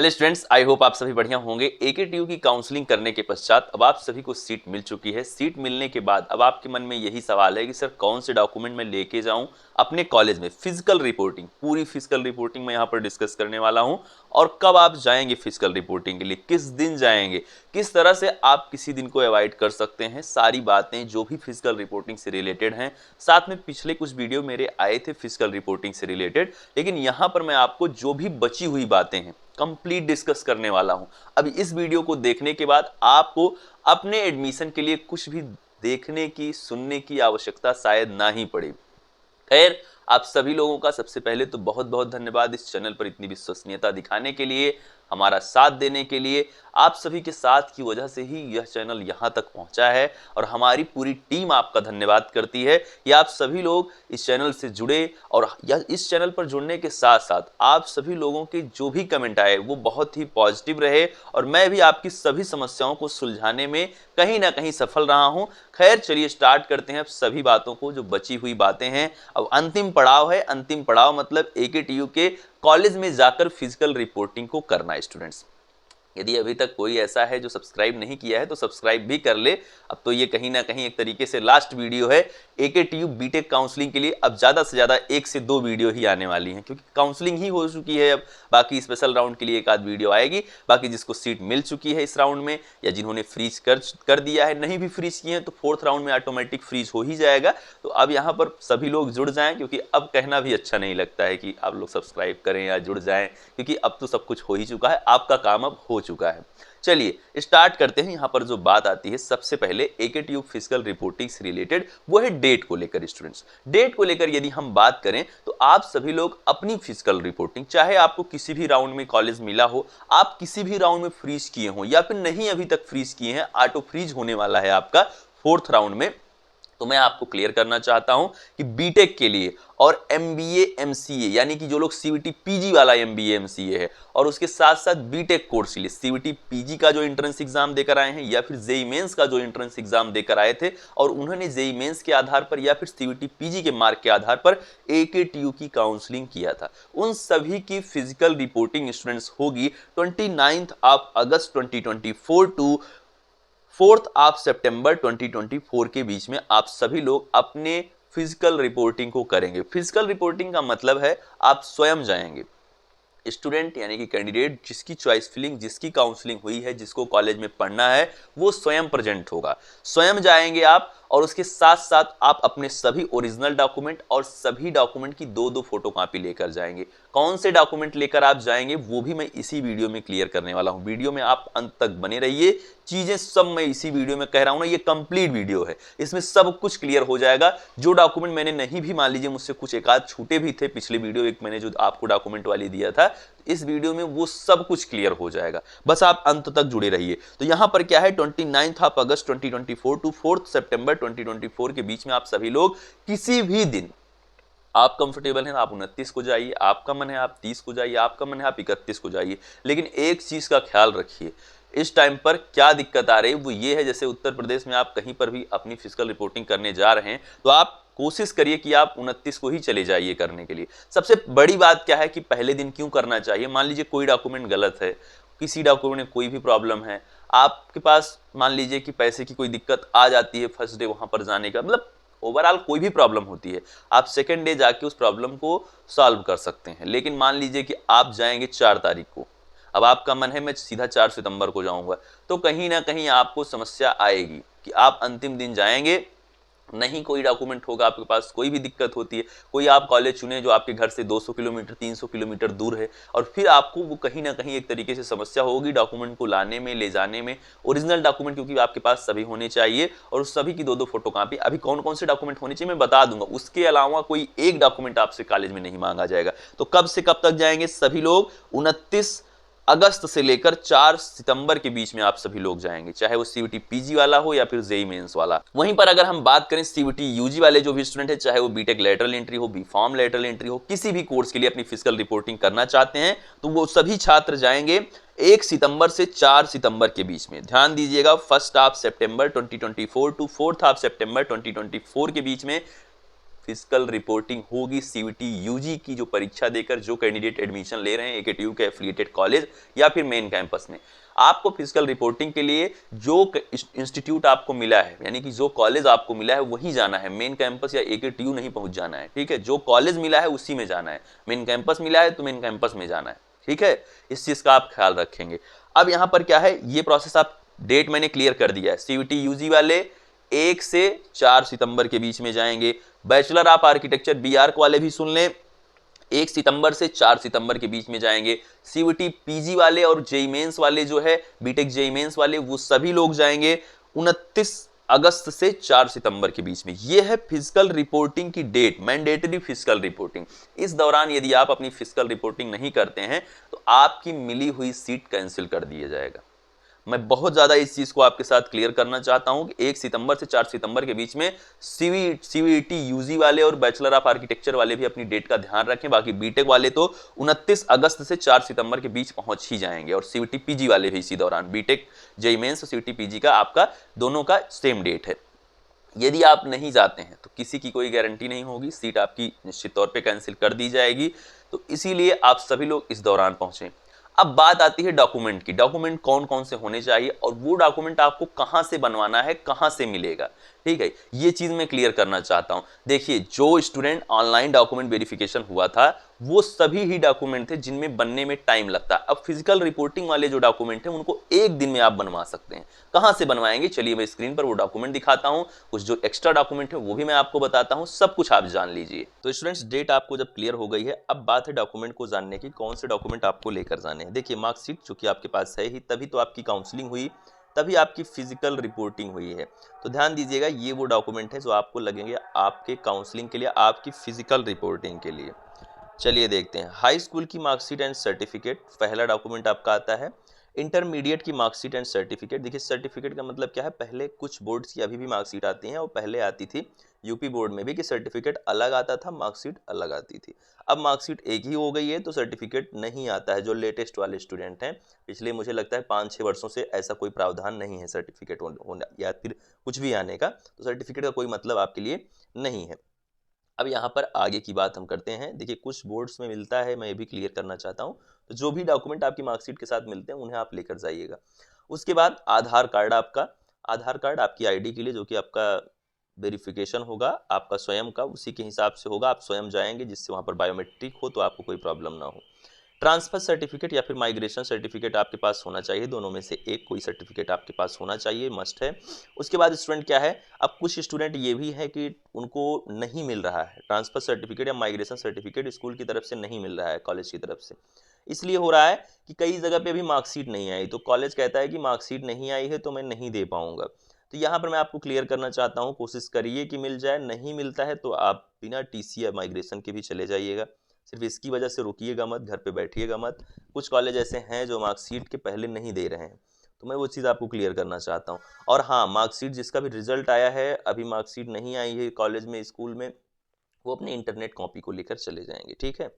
Hello students, I hope आप सभी बढ़िया होंगे। एकेटीयू की काउंसलिंग करने के पश्चात अब आप सभी को सीट मिल चुकी है। सीट मिलने के बाद अब आपके मन में यही सवाल है कि सर कौन से डॉक्यूमेंट मैं लेके जाऊं अपने कॉलेज में। फिजिकल रिपोर्टिंग, पूरी फिजिकल रिपोर्टिंग मैं यहाँ पर डिस्कस करने वाला हूं। और कब आप जाएंगे फिजिकल रिपोर्टिंग के लिए, किस दिन जाएंगे, किस तरह से आप किसी दिन को अवॉइड कर सकते हैं, सारी बातें जो भी फिजिकल रिपोर्टिंग से रिलेटेड हैं। साथ में पिछले कुछ वीडियो मेरे आए थे फिजिकल रिपोर्टिंग से रिलेटेड, लेकिन यहाँ पर मैं आपको जो भी बची हुई बातें हैं कंप्लीट डिस्कस करने वाला हूं। अब इस वीडियो को देखने के बाद आपको अपने एडमिशन के लिए कुछ भी देखने की, सुनने की आवश्यकता शायद ना ही पड़े। खैर, आप सभी लोगों का सबसे पहले तो बहुत बहुत धन्यवाद इस चैनल पर इतनी विश्वसनीयता दिखाने के लिए, हमारा साथ देने के लिए। आप सभी के साथ की वजह से ही यह चैनल यहाँ तक पहुँचा है और हमारी पूरी टीम आपका धन्यवाद करती है कि आप सभी लोग इस चैनल से जुड़े। और इस चैनल पर जुड़ने के साथ साथ आप सभी लोगों के जो भी कमेंट आए वो बहुत ही पॉजिटिव रहे और मैं भी आपकी सभी समस्याओं को सुलझाने में कहीं ना कहीं सफल रहा हूं। खैर, चलिए स्टार्ट करते हैं अब सभी बातों को, जो बची हुई बातें हैं। अब अंतिम पड़ाव है, अंतिम पड़ाव मतलब एकेटीयू के कॉलेज में जाकर फिजिकल रिपोर्टिंग को करना है स्टूडेंट्स। यदि अभी तक कोई ऐसा है जो सब्सक्राइब नहीं किया है तो सब्सक्राइब भी कर ले। अब तो ये कहीं ना कहीं एक तरीके से लास्ट वीडियो है एकेटीयू बीटेक काउंसलिंग के लिए। अब ज़्यादा से ज़्यादा 1 से 2 वीडियो ही आने वाली हैं क्योंकि काउंसलिंग ही हो चुकी है। अब बाकी स्पेशल राउंड के लिए एक आध वीडियो आएगी। बाकी जिसको सीट मिल चुकी है इस राउंड में या जिन्होंने फ्रीज कर दिया है, नहीं भी फ्रीज किए हैं तो 4th राउंड में ऑटोमेटिक फ्रीज हो ही जाएगा। तो अब यहाँ पर सभी लोग जुड़ जाएं, क्योंकि अब कहना भी अच्छा नहीं लगता है कि आप लोग सब्सक्राइब करें या जुड़ जाएं, क्योंकि अब तो सब कुछ हो ही चुका है, आपका काम अब हो चुका है। चलिए स्टार्ट करते हैं। यहाँ पर जो बात आती है सबसे पहले एकेटीयू फिजिकल रिपोर्टिंग से रिलेटेड, वो है डेट को लेकर। स्टूडेंट्स, डेट को लेकर यदि हम बात करें तो आप सभी लोग अपनी फिजिकल रिपोर्टिंग, चाहे आपको किसी भी राउंड में कॉलेज मिला हो, आप किसी भी राउंड में फ्रीज किए हो या फिर नहीं अभी तक फ्रीज किए हैं, ऑटो फ्रीज होने वाला है आपका 4th राउंड में, तो मैं आपको क्लियर करना चाहता हूं कि बीटेक के लिए और एमबीए एमसीए यानी कि जो लोग सीवीटी पीजी वाला एमबीए एमसीए है और उसके साथ साथ बीटेक कोर्स के लिए सीवीटी पीजी का जो एंट्रेंस एग्जाम देकर आए हैं या फिर जेई मेंस का जो एंट्रेंस एग्जाम देकर आए थे और उन्होंने जेई मेंस के आधार पर या फिर सीवीटी पीजी के मार्क के आधार पर एकेटीयू की काउंसलिंग किया था, उन सभी की फिजिकल रिपोर्टिंग स्टूडेंट्स होगी 29 अगस्त 2024 टू 4 सितंबर 2024 के बीच में। आप सभी लोग अपने फिजिकल रिपोर्टिंग को करेंगे। फिजिकल रिपोर्टिंग का मतलब है आप स्वयं जाएंगे। स्टूडेंट यानी कि कैंडिडेट जिसकी चॉइस फिलिंग, जिसकी काउंसलिंग हुई है, जिसको कॉलेज में पढ़ना है, वो स्वयं प्रेजेंट होगा, स्वयं जाएंगे आप। और उसके साथ साथ आप अपने सभी ओरिजिनल डॉक्यूमेंट और सभी डॉक्यूमेंट की 2-2 फोटो कॉपी लेकर जाएंगे। कौन से डॉक्यूमेंट लेकर आप जाएंगे वो भी मैं इसी वीडियो में क्लियर करने वाला हूं। वीडियो में आप अंत तक बने रहिए, चीजें सब मैं इसी वीडियो में कह रहा हूं ना, ये कंप्लीट वीडियो है, इसमें सब कुछ क्लियर हो जाएगा। जो डॉक्यूमेंट मैंने नहीं भी, मान लीजिए मुझसे कुछ एक आध छूटे भी थे, पिछले वीडियो एक मैंने जो आपको डॉक्यूमेंट वाली दिया था, इस वीडियो में वो सब कुछ क्लियर हो जाएगा, बस आप अंत तक जुड़े रहिए। तो यहां पर क्या है, 29 अगस्त 2024 टू 4 सितंबर 2024 के बीच में आप सभी लोग किसी भी दिन, आप कंफर्टेबल हैं आप 29 को जाइए, आपका मन है आप 30 को जाइए, आपका मन है आप 31 को जाइए। लेकिन एक चीज का ख्याल रखिए, इस टाइम पर क्या दिक्कत आ रही है वो ये है, जैसे उत्तर प्रदेश में आप कहीं पर भी अपनी फिजिकल रिपोर्टिंग करने जा रहे हैं तो आप कोशिश करिए कि आप 29 को ही चले जाइए करने के लिए। सबसे बड़ी बात क्या है कि पहले दिन क्यों करना चाहिए, मान लीजिए कोई डॉक्यूमेंट गलत है, किसी डॉक्यूमेंट में कोई भी प्रॉब्लम है, आपके पास मान लीजिए कि पैसे की कोई दिक्कत आ जाती है फर्स्ट डे वहां पर जाने का, मतलब ओवरऑल कोई भी प्रॉब्लम होती है, आप सेकेंड डे जाके उस प्रॉब्लम को सॉल्व कर सकते हैं। लेकिन मान लीजिए कि आप जाएंगे 4 तारीख को, अब आपका मन है मैं सीधा 4 सितंबर को जाऊंगा, तो कहीं ना कहीं आपको समस्या आएगी कि आप अंतिम दिन जाएंगे, नहीं कोई डॉक्यूमेंट होगा आपके पास, कोई भी दिक्कत होती है, कोई आप कॉलेज चुने जो आपके घर से 200 किलोमीटर 300 किलोमीटर दूर है, और फिर आपको वो कहीं ना कहीं एक तरीके से समस्या होगी डॉक्यूमेंट को लाने में, ले जाने में। ओरिजिनल डॉक्यूमेंट क्योंकि आपके पास सभी होने चाहिए और उस सभी की 2-2 फोटो कॉपी। अभी कौन कौन से डॉक्यूमेंट होने चाहिए मैं बता दूंगा, उसके अलावा कोई एक डॉक्यूमेंट आपसे कॉलेज में नहीं मांगा जाएगा। तो कब से कब तक जाएंगे सभी लोग, 29 अगस्त से लेकर 4 सितंबर के बीच में आप सभी लोग जाएंगे, चाहे वो सीवीटी पीजी वाला हो या फिर जेई मेंस वाला। वहीं पर अगर हम बात करें सीवीटी यूजी वाले जो भी स्टूडेंट है, चाहे वो बीटेक लेटरल एंट्री हो, बीफॉर्म लेटरल एंट्री हो, किसी भी कोर्स के लिए अपनी फिजिकल रिपोर्टिंग करना चाहते हैं तो वो सभी छात्र जाएंगे 1 सितंबर से 4 सितंबर के बीच में। ध्यान दीजिएगा, 1 सितंबर 2024 टू 4 सितंबर 2024 के बीच में फिजिकल रिपोर्टिंग होगी सीयूईटी यूजी की जो परीक्षा देकर जो कैंडिडेट एडमिशन ले रहे हैं एकेटीयू के एफिलिएटेड कॉलेज या फिर मेन कैंपस में। आपको फिजिकल रिपोर्टिंग के लिए जो इंस्टीट्यूट आपको मिला है, यानी कि जो कॉलेज आपको मिला है वहीं जाना है, मेन कैंपस या एकेटीयू नहीं पहुंच जाना है, ठीक है। जो कॉलेज मिला है उसी में जाना है, मेन कैंपस मिला है तो मेन कैंपस में जाना है, ठीक है। इस चीज का आप ख्याल रखेंगे। अब यहां पर क्या है, ये प्रोसेस आप डेट मैंने क्लियर कर दिया है। सीयूईटी यूजी वाले 1 से 4 सितंबर के बीच में जाएंगे। बैचलर ऑफ आर्किटेक्चर बीआर्क वाले भी सुन लें, 1 सितंबर से 4 सितंबर के बीच में जाएंगे। सीयूईटी पीजी वाले और जेईई मेंस वाले जो है, बीटेक जेईई मेंस वाले, वो सभी लोग जाएंगे 29 अगस्त से 4 सितंबर के बीच में। यह है फिजिकल रिपोर्टिंग की डेट, मैंडेटरी फिजिकल रिपोर्टिंग। इस दौरान यदि आप अपनी फिजिकल रिपोर्टिंग नहीं करते हैं तो आपकी मिली हुई सीट कैंसिल कर दिया जाएगा। मैं बहुत ज्यादा इस चीज को आपके साथ क्लियर करना चाहता हूं कि 1 सितंबर से 4 सितंबर के बीच में सीयूईटी यूजी वाले और बैचलर ऑफ आर्किटेक्चर वाले भी अपनी डेट का ध्यान रखें। बाकी बीटेक वाले तो 29 अगस्त से 4 सितंबर के बीच पहुंच ही जाएंगे, और सीयूईटी पीजी वाले भी इसी दौरान। बीटेक जेईई मेंस और सीयूईटी पीजी का आपका दोनों का सेम डेट है। यदि आप नहीं जाते हैं तो किसी की कोई गारंटी नहीं होगी, सीट आपकी निश्चित तौर पे कैंसिल कर दी जाएगी। तो इसीलिए आप सभी लोग इस दौरान पहुंचें। अब बात आती है डॉक्यूमेंट की। डॉक्यूमेंट कौन कौन से होने चाहिए और वो डॉक्यूमेंट आपको कहां से बनवाना है, कहां से मिलेगा, ठीक है, ये चीज मैं क्लियर करना चाहता हूं। देखिए, जो स्टूडेंट ऑनलाइन डॉक्यूमेंट वेरिफिकेशन हुआ था वो सभी ही डॉक्यूमेंट थे जिनमें बनने में टाइम लगता है। अब फिजिकल रिपोर्टिंग वाले जो डॉक्यूमेंट हैं उनको एक दिन में आप बनवा सकते हैं। कहां से बनवाएंगे, चलिए मैं स्क्रीन पर वो डॉक्यूमेंट दिखाता हूं, कुछ जो एक्स्ट्रा डॉक्यूमेंट है वो भी मैं आपको बताता हूं, सब कुछ आप जान लीजिए। तो स्टूडेंट्स, डेट आपको जब क्लियर हो गई है, अब बात है डॉक्यूमेंट को जानने की, कौन से डॉक्यूमेंट आपको लेकर जाने हैं। देखिए, मार्कशीट जो कि आपके पास है ही, तभी तो आपकी काउंसलिंग हुई, तभी आपकी फिजिकल रिपोर्टिंग हुई है। तो ध्यान दीजिएगा, ये वो डॉक्यूमेंट है जो आपको लगेंगे आपके काउंसलिंग के लिए, आपकी फिजिकल रिपोर्टिंग के लिए। चलिए देखते हैं। हाई स्कूल की मार्कशीट एंड सर्टिफिकेट पहला डॉक्यूमेंट आपका आता है। इंटरमीडिएट की मार्कशीट एंड सर्टिफिकेट। देखिए, सर्टिफिकेट का मतलब क्या है, पहले कुछ बोर्ड्स की अभी भी मार्कशीट आती हैं, और पहले आती थी यूपी बोर्ड में भी कि सर्टिफिकेट अलग आता था, मार्कशीट अलग आती थी। अब मार्कशीट एक ही हो गई है तो सर्टिफिकेट नहीं आता है। जो लेटेस्ट वाले स्टूडेंट हैं, पिछले मुझे लगता है 5-6 वर्षों से ऐसा कोई प्रावधान नहीं है सर्टिफिकेट होने या फिर कुछ भी आने का, तो सर्टिफिकेट का कोई मतलब आपके लिए नहीं है। अब यहाँ पर आगे की बात हम करते हैं। देखिए, कुछ बोर्ड्स में मिलता है, मैं ये भी क्लियर करना चाहता हूँ। तो जो भी डॉक्यूमेंट आपकी मार्कशीट के साथ मिलते हैं उन्हें आप लेकर जाइएगा। उसके बाद आधार कार्ड आपका, आधार कार्ड आपकी आईडी के लिए, जो कि आपका वेरिफिकेशन होगा आपका स्वयं का, उसी के हिसाब से होगा। आप स्वयं जाएंगे, जिससे वहाँ पर बायोमेट्रिक हो तो आपको कोई प्रॉब्लम ना हो। ट्रांसफर सर्टिफिकेट या फिर माइग्रेशन सर्टिफिकेट आपके पास होना चाहिए, दोनों में से एक कोई सर्टिफिकेट आपके पास होना चाहिए, मस्ट है। उसके बाद स्टूडेंट क्या है, अब कुछ स्टूडेंट ये भी है कि उनको नहीं मिल रहा है ट्रांसफर सर्टिफिकेट या माइग्रेशन सर्टिफिकेट, स्कूल की तरफ से नहीं मिल रहा है, कॉलेज की तरफ से। इसलिए हो रहा है कि कई जगह पे अभी मार्कशीट नहीं आई, तो कॉलेज कहता है कि मार्कशीट नहीं आई है तो मैं नहीं दे पाऊंगा। तो यहाँ पर मैं आपको क्लियर करना चाहता हूँ, कोशिश करिए कि मिल जाए। नहीं मिलता है तो आप बिना टीसी या माइग्रेशन के भी चले जाइएगा। सिर्फ इसकी वजह से रुकिएगा मत, घर पे बैठिएगा मत। कुछ कॉलेज ऐसे हैं जो मार्कशीट के पहले नहीं दे रहे हैं, तो मैं वो चीज़ आपको क्लियर करना चाहता हूँ। और हाँ, मार्कशीट जिसका भी रिजल्ट आया है, अभी मार्कशीट नहीं आई है कॉलेज में, स्कूल में, वो अपने इंटरनेट कॉपी को लेकर चले जाएंगे, ठीक है।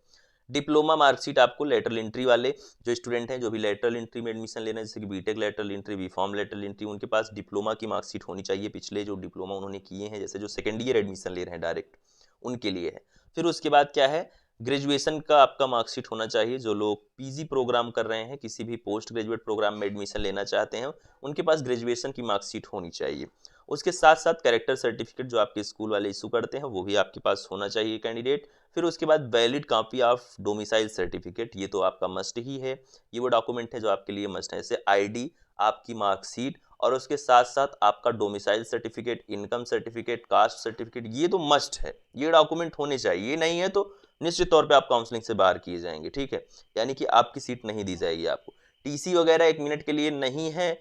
डिप्लोमा मार्कशीट आपको लेटरल एंट्री वाले जो स्टूडेंट हैं, जो भी लेटरल एंट्री में एडमिशन ले रहे हैं, जैसे कि B Tech lateral entry, B Pharm lateral entry, उनके पास डिप्लोमा की मार्कशीट होनी चाहिए। पिछले जो डिप्लोमा उन्होंने किए हैं, जैसे जो सेकेंड ईयर एडमिशन ले रहे हैं डायरेक्ट, उनके लिए है। फिर उसके बाद क्या है, ग्रेजुएशन का आपका मार्कशीट होना चाहिए। जो लोग पीजी प्रोग्राम कर रहे हैं, किसी भी पोस्ट ग्रेजुएट प्रोग्राम में एडमिशन लेना चाहते हैं, उनके पास ग्रेजुएशन की मार्कशीट होनी चाहिए। उसके साथ साथ कैरेक्टर सर्टिफिकेट जो आपके स्कूल वाले इशू करते हैं, वो भी आपके पास होना चाहिए कैंडिडेट। फिर उसके बाद valid copy of domicile certificate, ये तो आपका मस्ट ही है। ये वो डॉक्यूमेंट है जो आपके लिए मस्ट है, जैसे आईडी, आपकी मार्कशीट, और उसके साथ साथ आपका domicile certificate, income certificate, caste certificate, ये तो मस्ट है। ये डॉक्यूमेंट होने चाहिए, ये नहीं है तो निश्चित तौर पे आप काउंसलिंग से बाहर किए जाएंगे, ठीक है, यानी कि आपकी सीट नहीं दी जाएगी आपको। टीसी वगैरह 1 मिनट के लिए नहीं है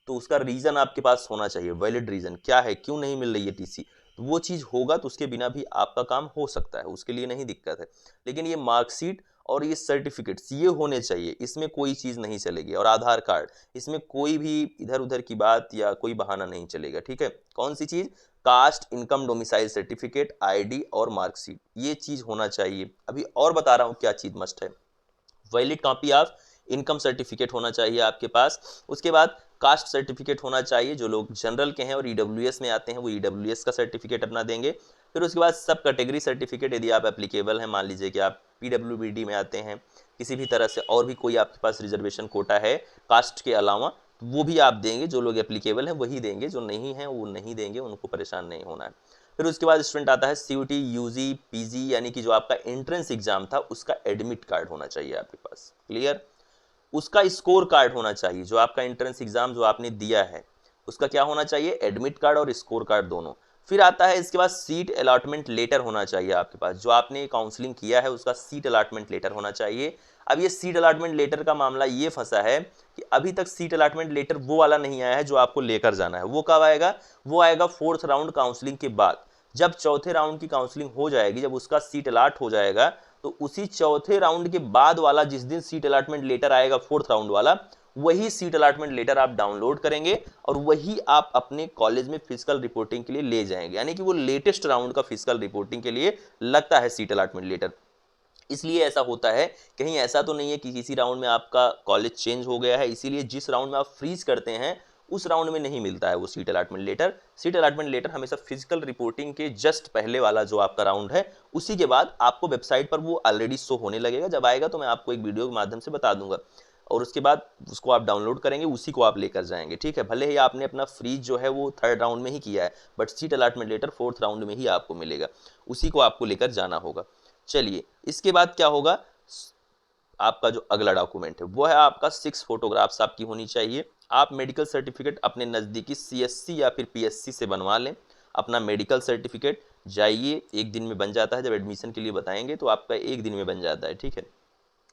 तो उसका रीजन आपके पास होना चाहिए, वैलिड रीजन क्या है, क्यों नहीं मिल रही है टीसी, तो वो चीज होगा तो उसके बिना भी आपका काम हो सकता है, उसके लिए नहीं दिक्कत है। लेकिन ये मार्कशीट और ये सर्टिफिकेट्स ये होने चाहिए, इसमें कोई चीज नहीं चलेगी। और आधार कार्ड, इसमें कोई भी इधर उधर की बात या कोई बहाना नहीं चलेगा, ठीक है। कौन सी चीज, caste, income, domicile certificate, ID और मार्कशीट, ये चीज होना चाहिए। अभी और बता रहा हूं क्या चीज मस्ट है। Valid copy of income certificate होना चाहिए आपके पास। उसके बाद कास्ट सर्टिफिकेट होना चाहिए। जो लोग जनरल के हैं और ईडब्ल्यूएस में आते हैं, वो ईडब्ल्यूएस का सर्टिफिकेट अपना देंगे। फिर उसके बाद सब कैटेगरी सर्टिफिकेट यदि आप एप्लीकेबल हैं, मान लीजिए कि आप PWBD में आते हैं, किसी भी तरह से और भी कोई आपके पास रिजर्वेशन कोटा है कास्ट के अलावा, तो वो भी आप देंगे। जो लोग एप्लीकेबल हैं वही देंगे, जो नहीं है वो नहीं देंगे, उनको परेशान नहीं होना है। फिर उसके बाद स्टूडेंट आता है CUT, UG, PG, यानी कि जो आपका एंट्रेंस एग्जाम था उसका एडमिट कार्ड होना चाहिए आपके पास। क्लियर? उसका स्कोर कार्ड होना चाहिए। जो आपका एंट्रेंस एग्जाम जो आपने दिया है उसका क्या होना चाहिए? एडमिट कार्ड और स्कोर कार्ड दोनों। फिर आता है इसके बाद सीट अलॉटमेंट लेटर होना चाहिए आपके पास। जो आपने काउंसलिंग किया है उसका सीट अलॉटमेंट लेटर होना चाहिए। अब ये सीट अलॉटमेंट लेटर का मामला ये फंसा है कि अभी तक सीट अलॉटमेंट लेटर वो वाला नहीं आया है जो आपको लेकर जाना है। वो कब आएगा? वो आएगा 4th राउंड काउंसलिंग के बाद। जब चौथे राउंड की काउंसलिंग हो जाएगी, जब उसका सीट अलॉट हो जाएगा, तो उसी चौथे राउंड के बाद वाला जिस दिन सीट अलॉटमेंट लेटर आएगा 4th राउंड वाला, वही सीट अलॉटमेंट लेटर आप डाउनलोड करेंगे और वही आप अपने कॉलेज में फिजिकल रिपोर्टिंग के लिए ले जाएंगे। यानी कि वो लेटेस्ट राउंड का फिजिकल रिपोर्टिंग के लिए लगता है सीट अलॉटमेंट लेटर। इसलिए ऐसा होता है, कहीं ऐसा तो नहीं है कि किसी राउंड में आपका कॉलेज चेंज हो गया है, इसीलिए जिस राउंड में आप फ्रीज करते हैं उस राउंड में नहीं मिलता है वो seat allotment letter. Seat allotment letter हमेशा फिजिकल रिपोर्टिंग के जस्ट पहले वाला जो आपका राउंड है उसी के बाद आपको वेबसाइट पर वो ऑलरेडी शो होने लगेगा। जब आएगा तो मैं आपको एक वीडियो के माध्यम से बता दूंगा और उसके बाद उसको आप डाउनलोड करेंगे, उसी को आप लेकर जाएंगे। ठीक है, भले ही आपने अपना फ्रीज जो है वो 3rd राउंड में ही किया है, but seat allotment letter 4th round में ही आपको मिलेगा, उसी को आपको लेकर जाना होगा। चलिए, इसके बाद क्या होगा? आपका जो अगला डॉक्यूमेंट है वो है आपका 6 फोटोग्राफ्स आपकी होनी चाहिए। आप मेडिकल सर्टिफिकेट अपने नज़दीकी CSC या फिर PSC से बनवा लें। अपना मेडिकल सर्टिफिकेट जाइए, 1 दिन में बन जाता है। जब एडमिशन के लिए बताएंगे तो आपका 1 दिन में बन जाता है। ठीक है,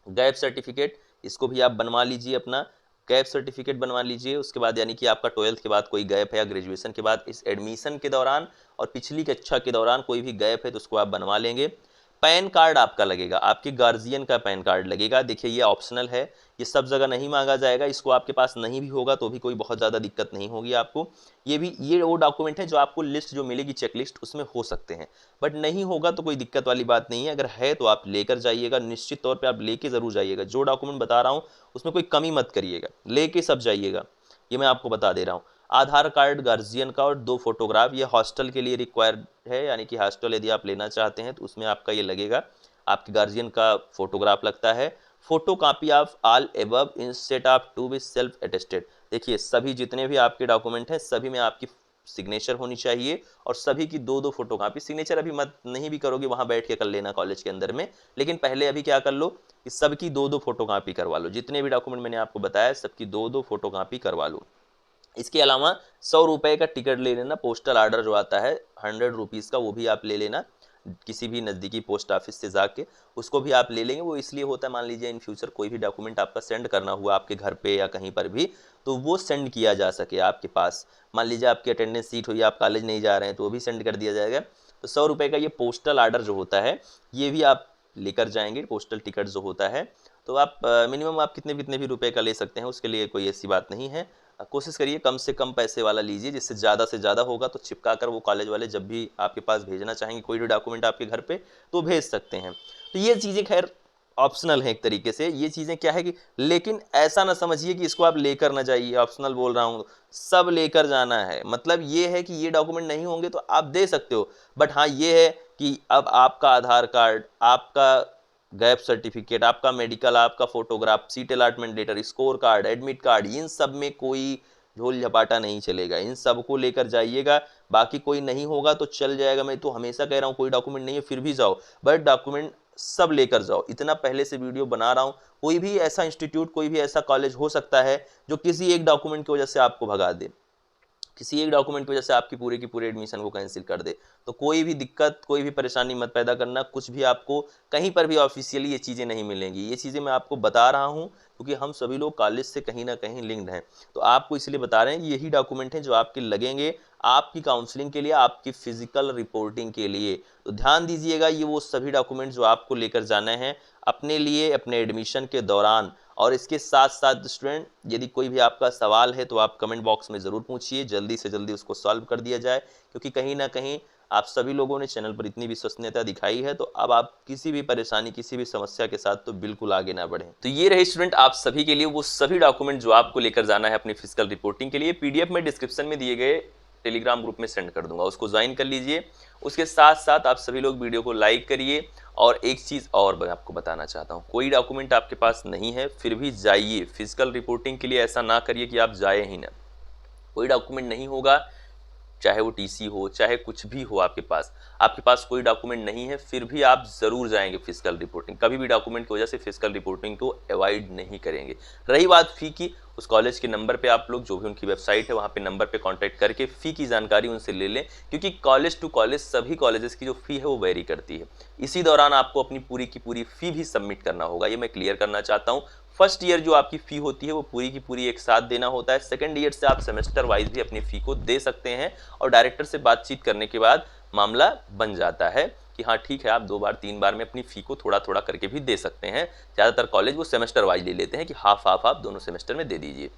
गैप सर्टिफिकेट इसको भी आप बनवा लीजिए, अपना गैप सर्टिफिकेट बनवा लीजिए। उसके बाद यानी कि आपका 12th के बाद कोई गैप है या ग्रेजुएशन के बाद इस एडमिशन के दौरान और पिछली कक्षा के दौरान कोई भी गैप है तो उसको आप बनवा लेंगे। पैन कार्ड आपका लगेगा, आपके गार्जियन का पैन कार्ड लगेगा। देखिए ये ऑप्शनल है, ये सब जगह नहीं मांगा जाएगा। इसको आपके पास नहीं भी होगा तो भी कोई बहुत ज़्यादा दिक्कत नहीं होगी आपको। ये वो डॉक्यूमेंट है जो आपको लिस्ट जो मिलेगी चेकलिस्ट उसमें हो सकते हैं, बट नहीं होगा तो कोई दिक्कत वाली बात नहीं है। अगर है तो आप लेकर जाइएगा, निश्चित तौर पर आप लेके ज़रूर जाइएगा। जो डॉक्यूमेंट बता रहा हूँ उसमें कोई कमी मत करिएगा, लेके सब जाइएगा, ये मैं आपको बता दे रहा हूँ। आधार कार्ड गार्जियन का और 2 फोटोग्राफ, ये हॉस्टल के लिए रिक्वायर्ड है। यानी कि हॉस्टल यदि आप लेना चाहते हैं तो उसमें आपका ये लगेगा, आपके गार्जियन का फोटोग्राफ लगता है। Photo copy of all above in set of two be self attested. देखिए सभी जितने भी आपके डॉक्यूमेंट हैं सभी में आपकी सिग्नेचर होनी चाहिए और सभी की 2-2 फोटो कॉपी। सिग्नेचर अभी मत नहीं भी करोगे, वहां बैठ के कर लेना कॉलेज के अंदर में, लेकिन पहले अभी क्या कर लो कि सबकी 2-2 फोटो कॉपी करवा लो। जितने भी डॉक्यूमेंट मैंने आपको बताया सबकी 2-2 फोटो कॉपी करवा लो। इसके अलावा 100 रुपए का टिकट ले लेना, पोस्टल ऑर्डर जो आता है 100 रुपीज़ का, वो भी आप ले लेना किसी भी नज़दीकी पोस्ट ऑफिस से जाके, उसको भी आप ले लेंगे। वो इसलिए होता है, मान लीजिए इन फ्यूचर कोई भी डॉक्यूमेंट आपका सेंड करना हुआ आपके घर पे या कहीं पर भी, तो वो सेंड किया जा सके आपके पास। मान लीजिए आपकी अटेंडेंस सीट हुई, आप कॉलेज नहीं जा रहे हैं तो वो भी सेंड कर दिया जाएगा। तो 100 रुपये का ये पोस्टल ऑर्डर जो होता है ये भी आप लेकर जाएंगे। पोस्टल टिकट जो होता है तो आप मिनिमम आप कितने भी रुपए का ले सकते हैं, उसके लिए कोई ऐसी बात नहीं है। कोशिश करिए कम से कम पैसे वाला लीजिए, जिससे ज़्यादा से ज़्यादा होगा तो चिपका कर वो कॉलेज वाले जब भी आपके पास भेजना चाहेंगे कोई भी डॉक्यूमेंट आपके घर पे तो भेज सकते हैं। तो ये चीज़ें खैर ऑप्शनल है एक तरीके से, ये चीज़ें क्या है कि, लेकिन ऐसा ना समझिए कि इसको आप लेकर ना जाइए। ऑप्शनल बोल रहा हूँ, सब लेकर जाना है। मतलब ये है कि ये डॉक्यूमेंट नहीं होंगे तो आप दे सकते हो, बट हाँ ये है कि अब आपका आधार कार्ड, आपका गैप सर्टिफिकेट, आपका मेडिकल, आपका photograph, seat allotment letter, score card, admit card, इन सब में कोई झोल झपाटा नहीं चलेगा। इन सब को लेकर जाइएगा। बाकी कोई नहीं होगा तो चल जाएगा। मैं तो हमेशा कह रहा हूँ कोई डॉक्यूमेंट नहीं है फिर भी जाओ, बट डॉक्यूमेंट सब लेकर जाओ। इतना पहले से वीडियो बना रहा हूँ, कोई भी ऐसा इंस्टीट्यूट, कोई भी ऐसा कॉलेज हो सकता है जो किसी एक डॉक्यूमेंट की वजह से आपको भगा दे, किसी एक डॉक्यूमेंट की वजह से आपकी पूरे की पूरे एडमिशन को कैंसिल कर दे। तो कोई भी दिक्कत, कोई भी परेशानी मत पैदा करना। कुछ भी आपको कहीं पर भी ऑफिशियली ये चीज़ें नहीं मिलेंगी। ये चीज़ें मैं आपको बता रहा हूँ क्योंकि हम सभी लोग कॉलेज से कहीं ना कहीं लिंक्ड हैं, तो आपको इसलिए बता रहे हैं यही डॉक्यूमेंट हैं जो आपके लगेंगे आपकी काउंसलिंग के लिए, आपकी फिजिकल रिपोर्टिंग के लिए। तो ध्यान दीजिएगा, ये वो सभी डॉक्यूमेंट जो आपको लेकर जाना है अपने लिए अपने एडमिशन के दौरान। और इसके साथ साथ स्टूडेंट, यदि कोई भी आपका सवाल है तो आप कमेंट बॉक्स में ज़रूर पूछिए, जल्दी से जल्दी उसको सॉल्व कर दिया जाए। क्योंकि कहीं ना कहीं आप सभी लोगों ने चैनल पर इतनी विश्वसनीयता दिखाई है, तो अब आप किसी भी परेशानी, किसी भी समस्या के साथ तो बिल्कुल आगे ना बढ़ें। तो ये रहे स्टूडेंट आप सभी के लिए वो सभी डॉक्यूमेंट जो आपको लेकर जाना है अपनी फिजिकल रिपोर्टिंग के लिए। PDF में डिस्क्रिप्शन में दिए गए टेलीग्राम ग्रुप में सेंड कर दूंगा, उसको ज्वाइन कर लीजिए। उसके साथ साथ आप सभी लोग वीडियो को लाइक करिए। और एक चीज़ और मैं आपको बताना चाहता हूँ, कोई डॉक्यूमेंट आपके पास नहीं है फिर भी जाइए फिजिकल रिपोर्टिंग के लिए। ऐसा ना करिए कि आप जाए ही ना। कोई डॉक्यूमेंट नहीं होगा, चाहे वो टीसी हो चाहे कुछ भी हो, आपके पास कोई डॉक्यूमेंट नहीं है फिर भी आप जरूर जाएंगे फिजिकल रिपोर्टिंग। कभी भी डॉक्यूमेंट की वजह से फिजिकल रिपोर्टिंग को अवॉइड नहीं करेंगे। रही बात फी की, उस कॉलेज के नंबर पे आप लोग, जो भी उनकी वेबसाइट है वहाँ पे नंबर पे कांटेक्ट करके फी की जानकारी उनसे ले लें, क्योंकि कॉलेज टू कॉलेज सभी कॉलेजेस की जो फी है वो वेरी करती है। इसी दौरान आपको अपनी पूरी की पूरी फी भी सबमिट करना होगा, ये मैं क्लियर करना चाहता हूँ। फर्स्ट ईयर जो आपकी फी होती है वो पूरी की पूरी एक साथ देना होता है। सेकंड ईयर से आप सेमेस्टर वाइज भी अपनी फी को दे सकते हैं और डायरेक्टर से बातचीत करने के बाद मामला बन जाता है कि हाँ ठीक है, आप 2 बार 3 बार में अपनी फी को थोड़ा थोड़ा करके भी दे सकते हैं। ज़्यादातर कॉलेज वो सेमेस्टर वाइज ले लेते हैं कि हाफ हाफ आप दोनों सेमेस्टर में दे दीजिए।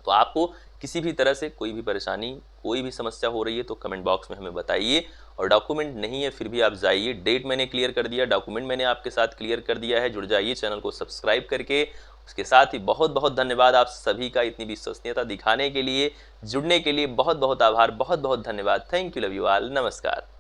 तो आपको किसी भी तरह से कोई भी परेशानी, कोई भी समस्या हो रही है तो कमेंट बॉक्स में हमें बताइए। और डॉक्यूमेंट नहीं है फिर भी आप जाइए। डेट मैंने क्लियर कर दिया, डॉक्यूमेंट मैंने आपके साथ क्लियर कर दिया है। जुड़ जाइए चैनल को सब्सक्राइब करके। उसके साथ ही बहुत बहुत धन्यवाद आप सभी का इतनी विश्वसनीयता दिखाने के लिए, जुड़ने के लिए बहुत बहुत आभार, बहुत बहुत धन्यवाद। Thank you, love you all, नमस्कार।